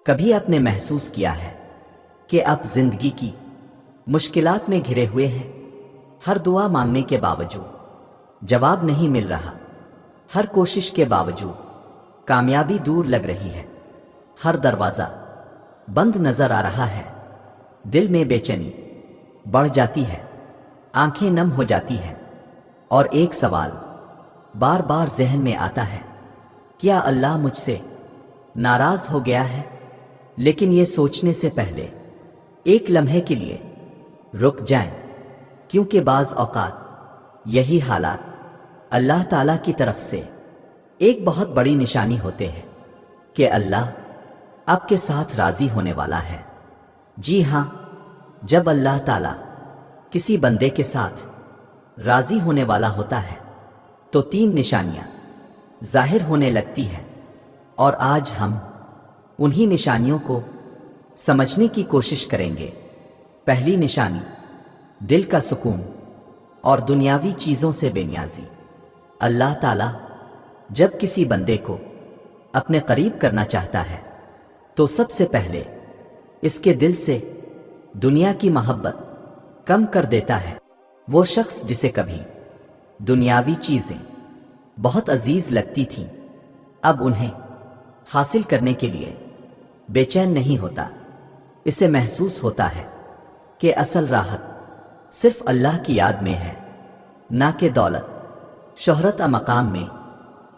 کبھی آپ نے محسوس کیا ہے کہ آپ زندگی کی مشکلات میں گھرے ہوئے ہیں؟ ہر دعا مانگنے کے باوجود جواب نہیں مل رہا، ہر کوشش کے باوجود کامیابی دور لگ رہی ہے، ہر دروازہ بند نظر آ رہا ہے، دل میں بے چینی بڑھ جاتی ہے، آنکھیں نم ہو جاتی ہیں، اور ایک سوال بار بار ذہن میں آتا ہے، کیا اللہ مجھ سے ناراض ہو گیا ہے؟ لیکن یہ سوچنے سے پہلے ایک لمحے کے لیے رک جائیں، کیونکہ بعض اوقات یہی حالات اللہ تعالیٰ کی طرف سے ایک بہت بڑی نشانی ہوتے ہیں کہ اللہ آپ کے ساتھ راضی ہونے والا ہے۔ جی ہاں، جب اللہ تعالیٰ کسی بندے کے ساتھ راضی ہونے والا ہوتا ہے تو تین نشانیاں ظاہر ہونے لگتی ہیں، اور آج ہم انہی نشانیوں کو سمجھنے کی کوشش کریں گے۔ پہلی نشانی، دل کا سکون اور دنیاوی چیزوں سے بے نیازی۔ اللہ تعالیٰ جب کسی بندے کو اپنے قریب کرنا چاہتا ہے تو سب سے پہلے اس کے دل سے دنیا کی محبت کم کر دیتا ہے۔ وہ شخص جسے کبھی دنیاوی چیزیں بہت عزیز لگتی تھیں، اب انہیں حاصل کرنے کے لیے بے چین نہیں ہوتا۔ اسے محسوس ہوتا ہے کہ اصل راحت صرف اللہ کی یاد میں ہے، نہ کہ دولت، شہرت یا مقام میں۔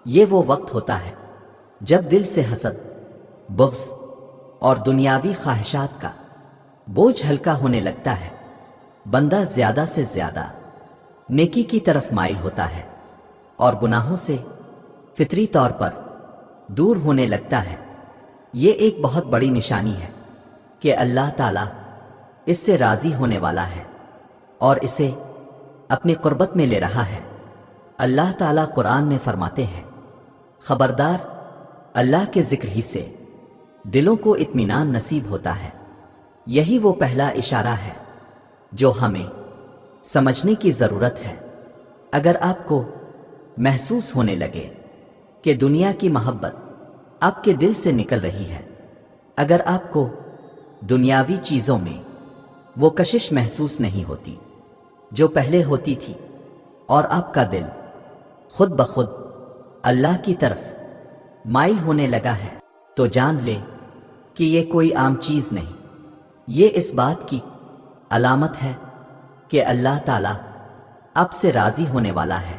یہ وہ وقت ہوتا ہے جب دل سے حسد، بغض اور دنیاوی خواہشات کا بوجھ ہلکا ہونے لگتا ہے۔ بندہ زیادہ سے زیادہ نیکی کی طرف مائل ہوتا ہے اور گناہوں سے فطری طور پر دور ہونے لگتا ہے۔ یہ ایک بہت بڑی نشانی ہے کہ اللہ تعالیٰ اس سے راضی ہونے والا ہے اور اسے اپنی قربت میں لے رہا ہے۔ اللہ تعالیٰ قرآن میں فرماتے ہیں، خبردار، اللہ کے ذکر ہی سے دلوں کو اطمینان نصیب ہوتا ہے۔ یہی وہ پہلا اشارہ ہے جو ہمیں سمجھنے کی ضرورت ہے۔ اگر آپ کو محسوس ہونے لگے کہ دنیا کی محبت آپ کے دل سے نکل رہی ہے، اگر آپ کو دنیاوی چیزوں میں وہ کشش محسوس نہیں ہوتی جو پہلے ہوتی تھی، اور آپ کا دل خود بخود اللہ کی طرف مائل ہونے لگا ہے، تو جان لے کہ یہ کوئی عام چیز نہیں، یہ اس بات کی علامت ہے کہ اللہ تعالیٰ آپ سے راضی ہونے والا ہے۔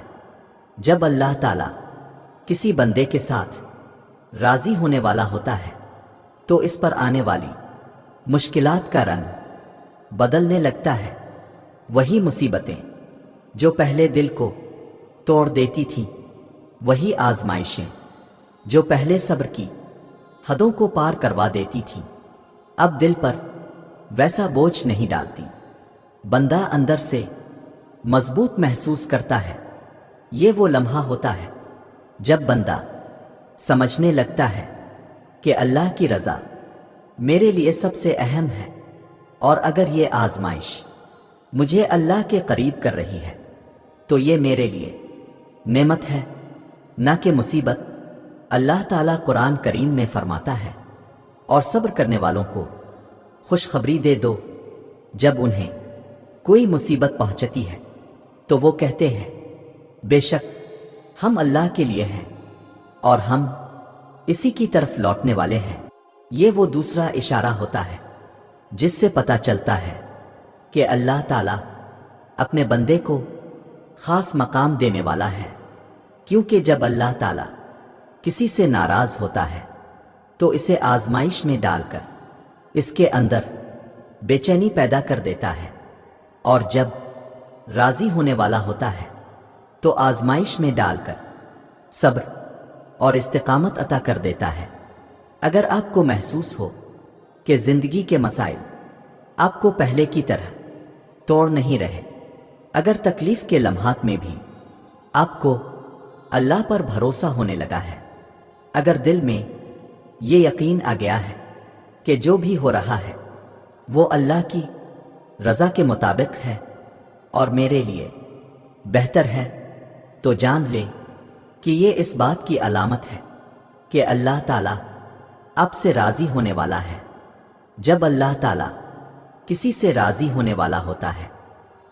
جب اللہ تعالیٰ کسی بندے کے ساتھ راضی ہونے والا ہوتا ہے تو اس پر آنے والی مشکلات کا رنگ بدلنے لگتا ہے۔ وہی مصیبتیں جو پہلے دل کو توڑ دیتی تھیں، وہی آزمائشیں جو پہلے صبر کی حدوں کو پار کروا دیتی تھیں، اب دل پر ویسا بوجھ نہیں ڈالتی۔ بندہ اندر سے مضبوط محسوس کرتا ہے۔ یہ وہ لمحہ ہوتا ہے جب بندہ سمجھنے لگتا ہے کہ اللہ کی رضا میرے لیے سب سے اہم ہے، اور اگر یہ آزمائش مجھے اللہ کے قریب کر رہی ہے تو یہ میرے لیے نعمت ہے، نہ کہ مصیبت۔ اللہ تعالیٰ قرآن کریم میں فرماتا ہے، اور صبر کرنے والوں کو خوشخبری دے دو، جب انہیں کوئی مصیبت پہنچتی ہے تو وہ کہتے ہیں، بے شک ہم اللہ کے لیے ہیں اور ہم اسی کی طرف لوٹنے والے ہیں۔ یہ وہ دوسرا اشارہ ہوتا ہے جس سے پتہ چلتا ہے کہ اللہ تعالیٰ اپنے بندے کو خاص مقام دینے والا ہے، کیونکہ جب اللہ تعالیٰ کسی سے ناراض ہوتا ہے تو اسے آزمائش میں ڈال کر اس کے اندر بے چینی پیدا کر دیتا ہے، اور جب راضی ہونے والا ہوتا ہے تو آزمائش میں ڈال کر صبر اور استقامت عطا کر دیتا ہے۔ اگر آپ کو محسوس ہو کہ زندگی کے مسائل آپ کو پہلے کی طرح توڑ نہیں رہے، اگر تکلیف کے لمحات میں بھی آپ کو اللہ پر بھروسہ ہونے لگا ہے، اگر دل میں یہ یقین آ گیا ہے کہ جو بھی ہو رہا ہے وہ اللہ کی رضا کے مطابق ہے اور میرے لیے بہتر ہے، تو جان لے کہ یہ اس بات کی علامت ہے کہ اللہ تعالیٰ آپ سے راضی ہونے والا ہے۔ جب اللہ تعالیٰ کسی سے راضی ہونے والا ہوتا ہے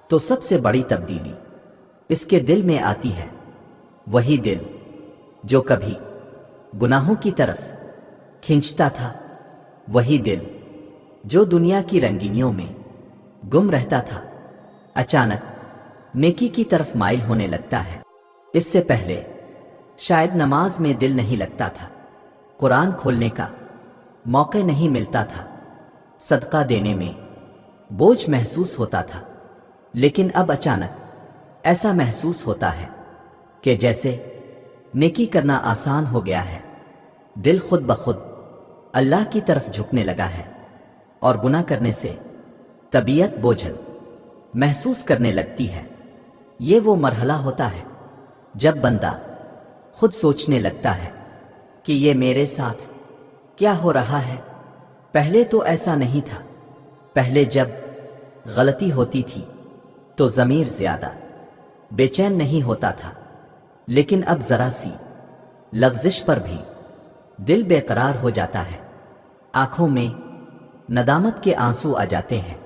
تو سب سے بڑی تبدیلی اس کے دل میں آتی ہے۔ وہی دل جو کبھی گناہوں کی طرف کھینچتا تھا، وہی دل جو دنیا کی رنگینیوں میں گم رہتا تھا، اچانک نیکی کی طرف مائل ہونے لگتا ہے۔ اس سے پہلے شاید نماز میں دل نہیں لگتا تھا، قرآن کھولنے کا موقع نہیں ملتا تھا، صدقہ دینے میں بوجھ محسوس ہوتا تھا، لیکن اب اچانک ایسا محسوس ہوتا ہے کہ جیسے نیکی کرنا آسان ہو گیا ہے۔ دل خود بخود اللہ کی طرف جھکنے لگا ہے اور گناہ کرنے سے طبیعت بوجھل محسوس کرنے لگتی ہے۔ یہ وہ مرحلہ ہوتا ہے جب بندہ خود سوچنے لگتا ہے کہ یہ میرے ساتھ کیا ہو رہا ہے؟ پہلے تو ایسا نہیں تھا۔ پہلے جب غلطی ہوتی تھی تو ضمیر زیادہ بے چین نہیں ہوتا تھا، لیکن اب ذرا سی لغزش پر بھی دل بے قرار ہو جاتا ہے، آنکھوں میں ندامت کے آنسو آ جاتے ہیں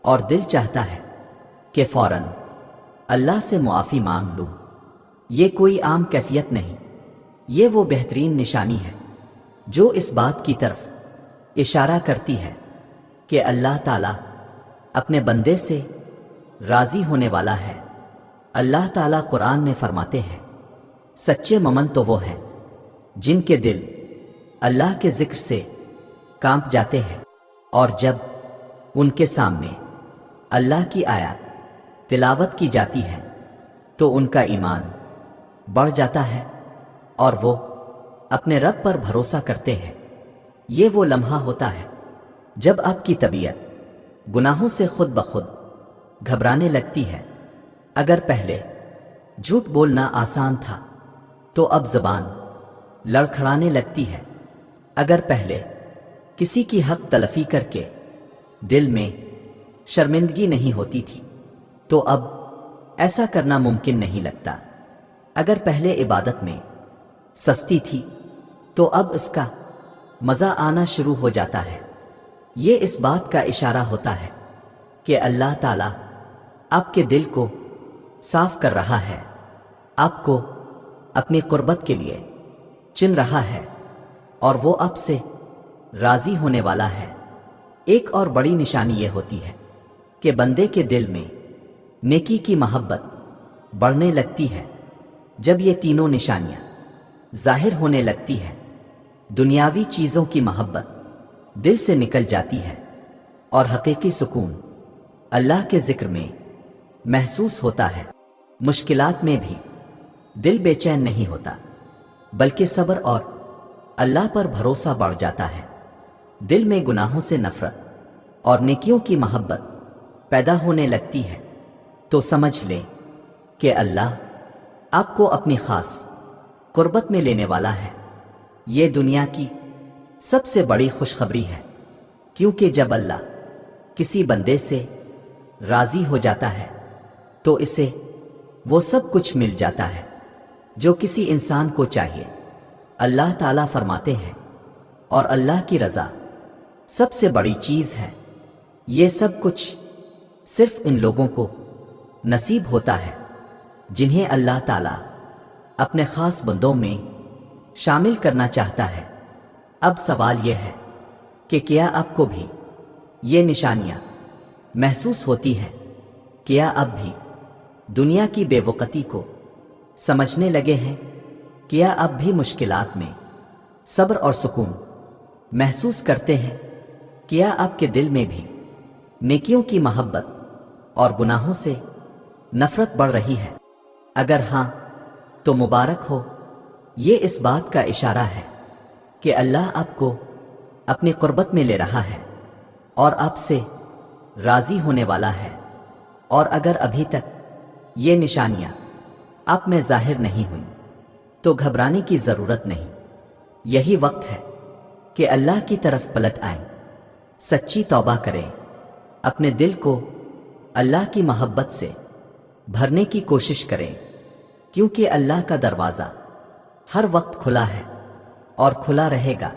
اور دل چاہتا ہے کہ فوراً اللہ سے معافی مانگ لوں۔ یہ کوئی عام کیفیت نہیں، یہ وہ بہترین نشانی ہے جو اس بات کی طرف اشارہ کرتی ہے کہ اللہ تعالیٰ اپنے بندے سے راضی ہونے والا ہے۔ اللہ تعالیٰ قرآن میں فرماتے ہیں، سچے مومن تو وہ ہیں جن کے دل اللہ کے ذکر سے کانپ جاتے ہیں، اور جب ان کے سامنے اللہ کی آیات تلاوت کی جاتی ہے تو ان کا ایمان بڑھ جاتا ہے اور وہ اپنے رب پر بھروسہ کرتے ہیں۔ یہ وہ لمحہ ہوتا ہے جب آپ کی طبیعت گناہوں سے خود بخود گھبرانے لگتی ہے۔ اگر پہلے جھوٹ بولنا آسان تھا تو اب زبان لڑکھڑانے لگتی ہے۔ اگر پہلے کسی کی حق تلفی کر کے دل میں شرمندگی نہیں ہوتی تھی تو اب ایسا کرنا ممکن نہیں لگتا۔ اگر پہلے عبادت میں سستی تھی تو اب اس کا مزہ آنا شروع ہو جاتا ہے۔ یہ اس بات کا اشارہ ہوتا ہے کہ اللہ تعالیٰ آپ کے دل کو صاف کر رہا ہے، آپ کو اپنی قربت کے لیے چن رہا ہے اور وہ آپ سے راضی ہونے والا ہے۔ ایک اور بڑی نشانی یہ ہوتی ہے کہ بندے کے دل میں نیکی کی محبت بڑھنے لگتی ہے۔ جب یہ تینوں نشانیاں ظاہر ہونے لگتی ہیں، دنیاوی چیزوں کی محبت دل سے نکل جاتی ہے اور حقیقی سکون اللہ کے ذکر میں محسوس ہوتا ہے۔ مشکلات میں بھی دل بے چین نہیں ہوتا، بلکہ صبر اور اللہ پر بھروسہ بڑھ جاتا ہے۔ دل میں گناہوں سے نفرت اور نیکیوں کی محبت پیدا ہونے لگتی ہے تو سمجھ لیں کہ اللہ آپ کو اپنی خاص قربت میں لینے والا ہے۔ یہ دنیا کی سب سے بڑی خوشخبری ہے، کیونکہ جب اللہ کسی بندے سے راضی ہو جاتا ہے تو اسے وہ سب کچھ مل جاتا ہے جو کسی انسان کو چاہیے۔ اللہ تعالیٰ فرماتے ہیں، اور اللہ کی رضا سب سے بڑی چیز ہے۔ یہ سب کچھ صرف ان لوگوں کو نصیب ہوتا ہے جنہیں اللہ تعالیٰ اپنے خاص بندوں میں شامل کرنا چاہتا ہے۔ اب سوال یہ ہے کہ کیا آپ کو بھی یہ نشانیاں محسوس ہوتی ہیں؟ کیا اب بھی دنیا کی بے وقتی کو سمجھنے لگے ہیں؟ کیا اب بھی مشکلات میں صبر اور سکون محسوس کرتے ہیں؟ کیا آپ کے دل میں بھی نیکیوں کی محبت اور گناہوں سے نفرت بڑھ رہی ہے؟ اگر ہاں تو مبارک ہو، یہ اس بات کا اشارہ ہے کہ اللہ آپ کو اپنی قربت میں لے رہا ہے اور آپ سے راضی ہونے والا ہے۔ اور اگر ابھی تک یہ نشانیاں آپ میں ظاہر نہیں ہوئیں تو گھبرانے کی ضرورت نہیں۔ یہی وقت ہے کہ اللہ کی طرف پلٹ آئیں، سچی توبہ کریں، اپنے دل کو اللہ کی محبت سے بھرنے کی کوشش کریں، کیونکہ اللہ کا دروازہ ہر وقت کھلا ہے اور کھلا رہے گا۔